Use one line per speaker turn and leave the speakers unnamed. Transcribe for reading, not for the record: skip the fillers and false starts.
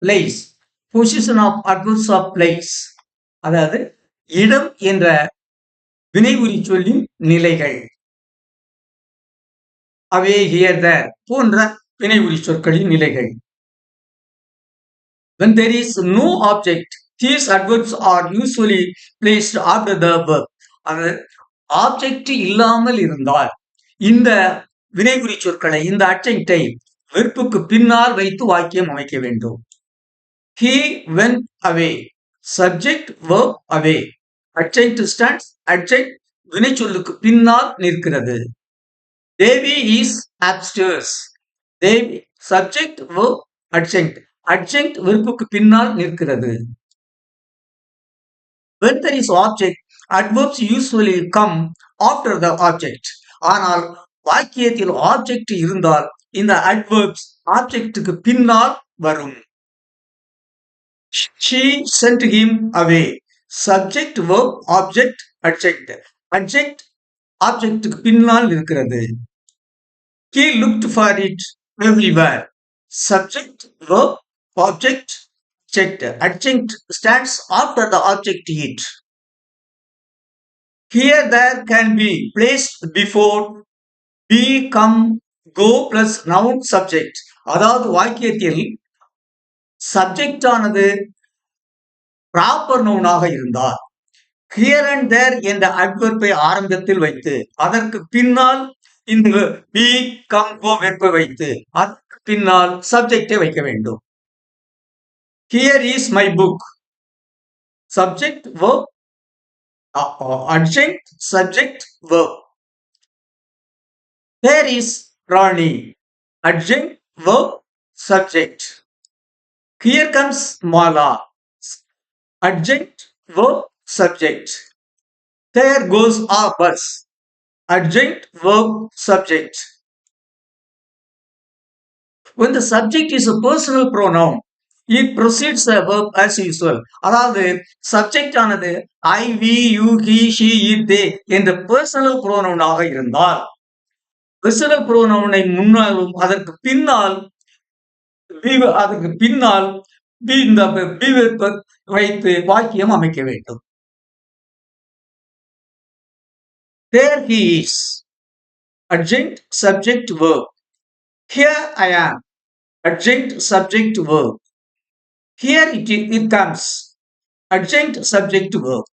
Place. Position of adverbs of place. அதாவது இடம் என்ற வினைவுரி சொல்லின் நிலைகள். அவே, ஹியர், தேர் போன்ற வினைவுரி சொற்களின் நிலைகள். When there is no object, these adverbs are usually placed after the verb. அது ஆப்ஜெக்ட் இல்லாமல் இருந்தால் இந்த வினைகுறி சொற்களை, இந்த அட்ஜெக்டை வெறுப்புக்கு பின்னால் வைத்து வாக்கியம் அமைக்க வேண்டும். He went away. Subject, verb, away. Adjunct stands. Adjunct வினைச்சொல்லுக்கு பின்னால் நிற்கிறது. Devi is upstairs. Devi, subject, verb, adjunct. Adjunct வெறுப்புக்கு பின்னால் நிற்கிறது. When there is object, adverbs usually come after the object. ஆனால் வாக்கியத்தில் ஆப்ஜெக்ட் இருந்தால் இந்த adverbs ஆப்ஜெக்டுக்கு பின்னால் வரும். She sent him away. Subject, verb, object, adjunct. Adjunct ஆப்ஜெக்டுக்கு பின்னால் இருக்கிறது. He looked for it everywhere. Subject, verb, object, adjunct. Adjunct stands after the object it. Here, there can be placed before be, come, go plus noun subject. அதாவது வாக்கியத்தில் subject ஆனது proper நவுனாக இருந்தால் here and தேர் என்ற அட்வர்பை ஆரம்பத்தில் வைத்து அதற்கு பின்னால் இந்த பி, கம், கோ வெப்பை வைத்து அதற்கு பின்னால் சப்ஜெக்டை வைக்க வேண்டும். Here is my book. Subject, verb, adjunct, subject, verb. There is Rani. Adjunct, verb, subject. Here comes Mala. Adjunct, verb, subject. There goes our bus. Adjunct, verb, subject. When the subject is a personal pronoun, it precedes the verb as usual. அதாவது subject ஆனது I, we, you, he, she, it, they என்ற personal ப்ரோனவுனாக இருந்தால் personal ப்ரோனவுனை முன்னாலும் அதற்கு பின்னால் இந்த B வெர்பை வைத்து வாக்கியம் அமைக்க வேண்டும். There he is. Adjunct, subject, verb. Here I am. Adjunct, subject, verb. Here it comes. Adjunct, subject, verb.